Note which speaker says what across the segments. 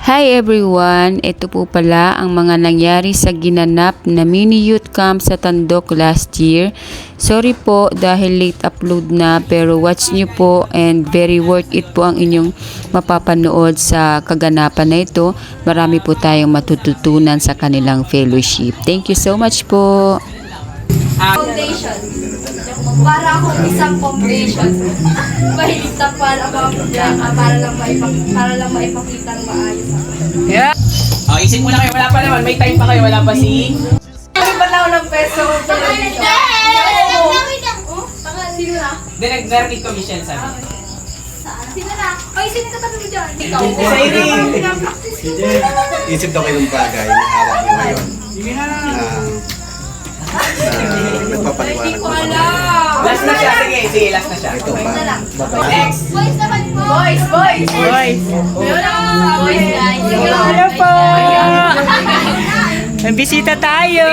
Speaker 1: Hi everyone! Ito po pala ang mga nangyari sa ginanap na mini youth camp sa Tandok last year. Sorry po dahil late upload na, pero watch nyo po and very worth it po ang inyong mapapanood sa kaganapan na ito. Marami po tayong matututunan sa kanilang fellowship. Thank you so much po!
Speaker 2: Foundation. Para akong isang foundation. Mahilita para lang maipakita ng maayos ako.
Speaker 3: Yeah. Oh, isip mo na kayo, wala pa naman. May time pa kayo, wala pa si...
Speaker 2: Ano ba na ako ng peso ko television? Sino na?
Speaker 3: Then, nag-merit commission sabi.
Speaker 2: Sino na? Ay, sino katabi mo dyan? Ikaw.
Speaker 3: Sa iring.
Speaker 4: Isip daw kayo ng bagay na hawak mo ngayon. Nagpapaliwanag
Speaker 2: Hindi ko
Speaker 4: mo kami.
Speaker 2: alam.
Speaker 3: Last na siya, sige, last na siya.
Speaker 4: Ito ba?
Speaker 3: Next.
Speaker 2: Boys naman po. Boys.
Speaker 5: Boys!
Speaker 2: Meron na. Boys guys.
Speaker 5: Hello po! May bisita tayo!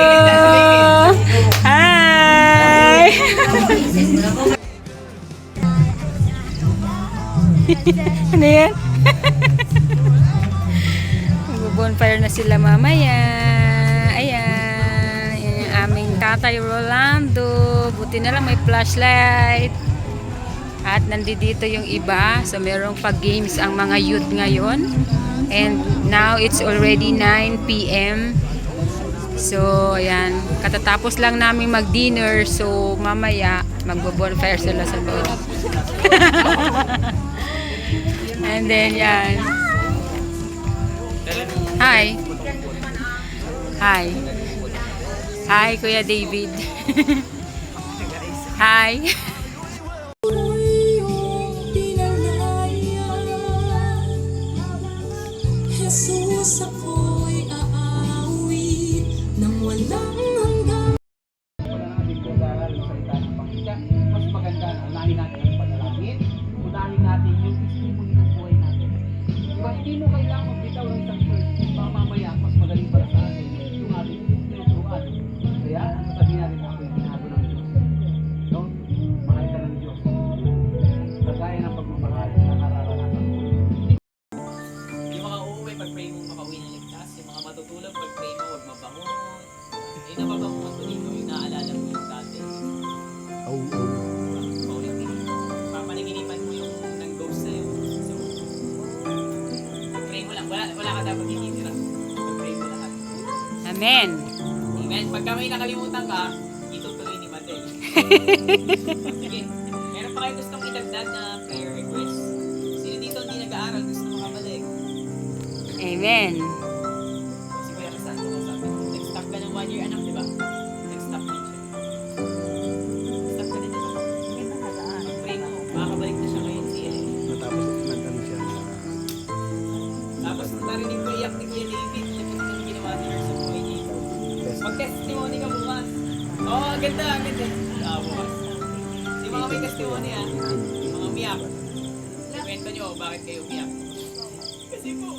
Speaker 5: Hi! Ano yan? Mag-bonfire na sila mamaya. Ayan. Yan yung aming tatay Rolando. Buti na lang may flashlight. At nandito yung iba. So merong pag-games ang mga youth ngayon. And now it's already 9 p.m. So ayan. Katatapos lang namin mag-dinner. So mamaya magbo-bonfire sila sa loob. And then yan. Hi. Hi. Hi, Kuya David. Hi.
Speaker 6: Jesus, ako'y aawit nang walang hanggan.
Speaker 3: Mas maganda na unahin natin ang panalangin, unahin natin yung isipin ng buhay natin. Diba, hindi mo kailangan magbitaw ng isang church para mamaya mas magaling para sa atin yung ating tinuturuan. Kaya, ang sasabihin natin ako yung binago ng Diyos. No? Mahal ka ng Diyos. Kagaya ng pagmamahal na nararanasan mo. Yung mga uuwi, pag-pray mo makauwi ng ligtas. Yung mga matutulog, pag-pray mo, huwag mabangon. Yung nababangon mo dito, yung naalala mo yung dati. Paulit-ulit. Papanaginipan mo yung ng ghost sa'yo. So, pag-pray mo lang. Wala ka dapat ititira. Pag-pray mo lahat.
Speaker 5: Amen.
Speaker 3: Amen. Pagka may nakalimutan ka, itutuloy ni Mattel. Sige. Meron pa kayo gustong idagdag na prayer request? Sino dito hindi nag-aaral gusto makabalik?
Speaker 5: Amen.
Speaker 3: Si Kuya Rizal, sabi mo. Nag-stop ka ng 1 year anak, di ba? Nag-stop din siya. Stop ka din, di ba? Pag-pray mo, makakabalik na siya ngayon siya.
Speaker 4: Natapos nag-ano siya.
Speaker 3: Tapos narinig ko iyak ni Kuya David. Ito na yung ginawa ni Lord sa buhay niya. Mag-testimony ka bukas. Oo, ganda. Bukas. Yung mga may testimony yung mga umiyak. Kwento nyo, bakit kayo umiyak? Kasi po.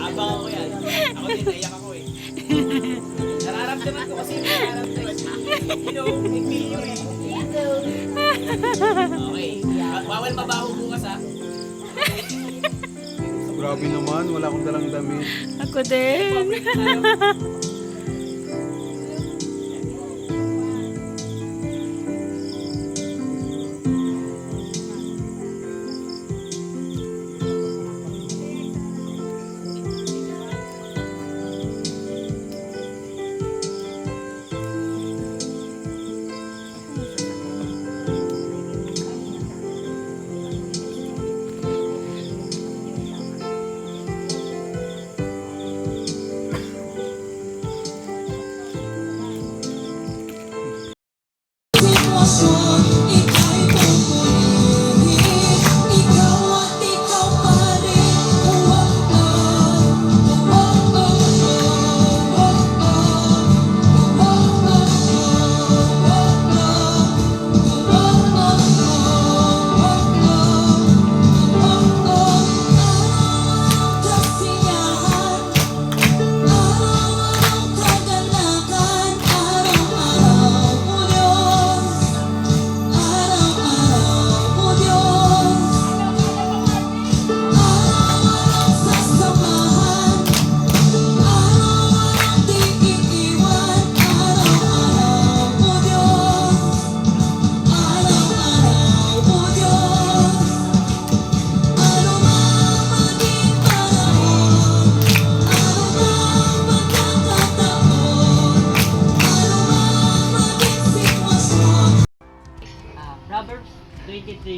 Speaker 3: Abang ako yan. Ako din, naiyak ako eh. Nararamdaman ko kasi yung nararamdaman. You know, I feel you eh. Okay. Bawal mabaho bukas ha.
Speaker 4: Grabe naman, wala akong dalang damit.
Speaker 5: Ako din.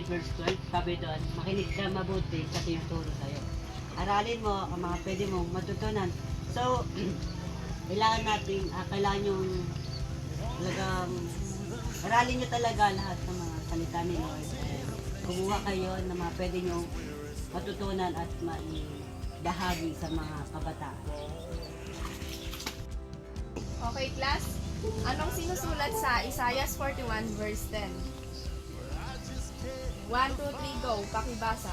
Speaker 7: 3 verse 12, sabi doon, makinig ka mabuti sa tinuturo sa'yo. Aralin mo ang mga pwede mong matutunan. So, kailangan yung talagang, aralin nyo talaga lahat ng mga salita ni Lord. Kumuha kayo ng mga pwede nyo matutunan at maibahagi sa mga kabataan.
Speaker 2: Okay, class? Anong sinusulat sa Isaiah 41 verse 10? 1, 2, 3, go. Pakibasa.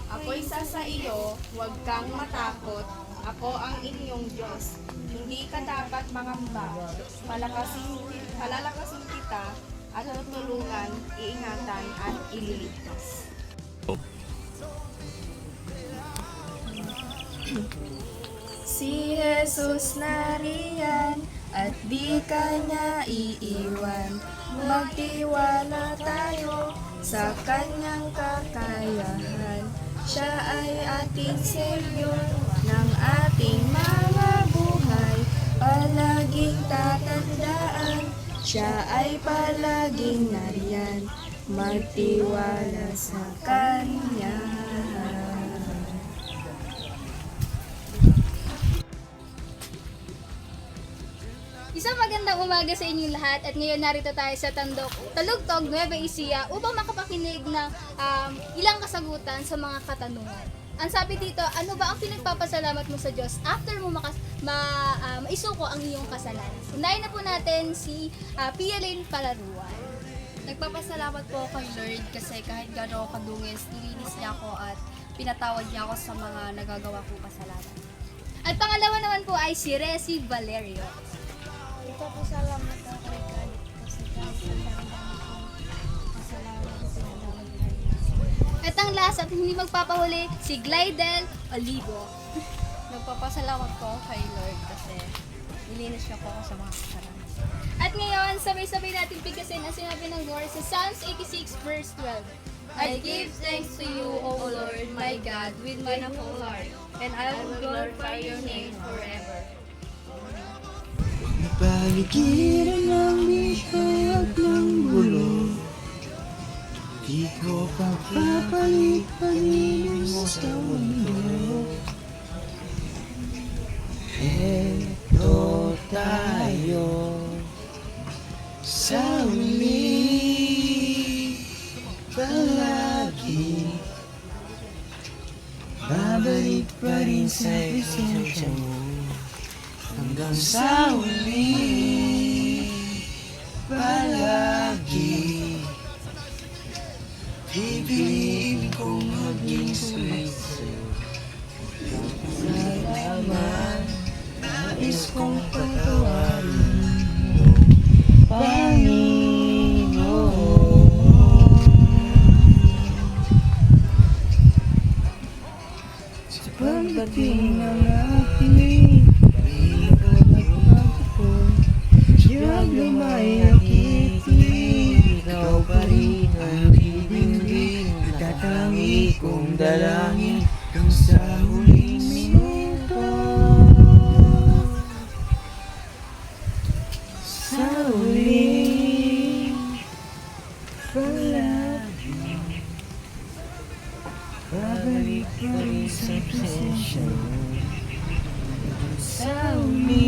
Speaker 2: Ako'y sa iyo, huwag kang matakot. Ako ang inyong Diyos. Hindi ka dapat mangamba. Palalakasin kita at tutulungan, iingatan at ililigtas. Si Jesus nariyan at di ka niya iiwan. Magtiwala tayo sa kanyang kakayahan. Siya ay ating Savior ng ating mga buhay. Palaging tatandaan, siya ay palaging nariyan. Magtiwala sa kanya.
Speaker 8: Isang magandang umaga sa inyong lahat at ngayon narito tayo sa Talugtog, Nueva Ecija upang makapakinig ng ilang kasagutan sa mga katanungan. Ang sabi dito, ano ba ang pinagpapasalamat mo sa Diyos after mo maisuko ang iyong kasalanan? Unahin na po natin si Pia Lane Palaruan.
Speaker 2: Nagpapasalamat po kay Lord kasi kahit gano'n ako kadungis, nilinis niya ako at pinatawad niya ako sa mga nagagawa kong kasalanan.
Speaker 8: At pangalawa naman po ay si Resi Valerio.
Speaker 2: Nagpapasalamat ako kay God kasi kahit ang dami-dami kong kasalanan, pinatawad niya.
Speaker 8: At ang last at hindi magpapahuli, si Glidel Olivo.
Speaker 2: Nagpapasalamat po kay Lord kasi nilinis niya po ako sa mga kasalanan.
Speaker 8: At ngayon, sabay-sabay natin bigkasin ang sinabi ng Lord sa Psalms 86 verse 12.
Speaker 2: I give thanks to you, O Lord, my God, with my whole heart, and I will glorify your name forever.
Speaker 9: Napaligiran ng bihag ng gulo, di ko pagpapalit-palit sa mundo. Eto tayo sa uli, palagi babalik pa rin sa presensya mo. Hanggang sa uli, palagi pipiliin kong maging sulit sa'yo. Salamat, nais kong patawarin mo, Panginoon. Sa pagdating ng aking Diyag na may akitin, ikaw pa rin ang dibinggin. Natatangi kong dalangin kung sa huling minuto. Sa huling palagi, babalik pa rin sa presensya mo. Sa huling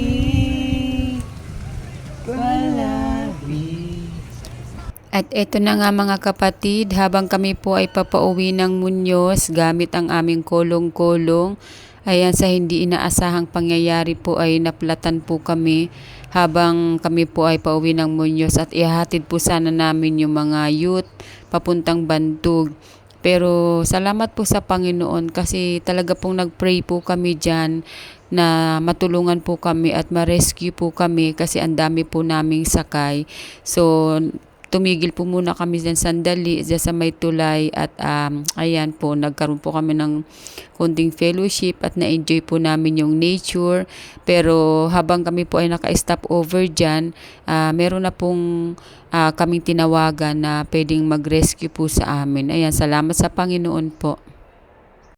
Speaker 1: At eto na nga mga kapatid, habang kami po ay papauwi ng Muñoz gamit ang aming kolong-kolong, ayan, sa hindi inaasahang pangyayari po ay naplatan po kami habang kami po ay pauwi ng Muñoz at ihahatid po sana namin yung mga youth papuntang Bantug. Pero salamat po sa Panginoon kasi talaga pong nagpray po kami dyan na matulungan po kami at ma-rescue po kami kasi ang dami po naming sakay. So, tumigil po muna kami dyan sandali dyan sa may tulay at ayan po, nagkaroon po kami ng konting fellowship at na-enjoy po namin yung nature. Pero habang kami po ay naka-stop over dyan, meron na pong kaming tinawagan na pwedeng mag-rescue po sa amin. Ayan, salamat sa Panginoon po.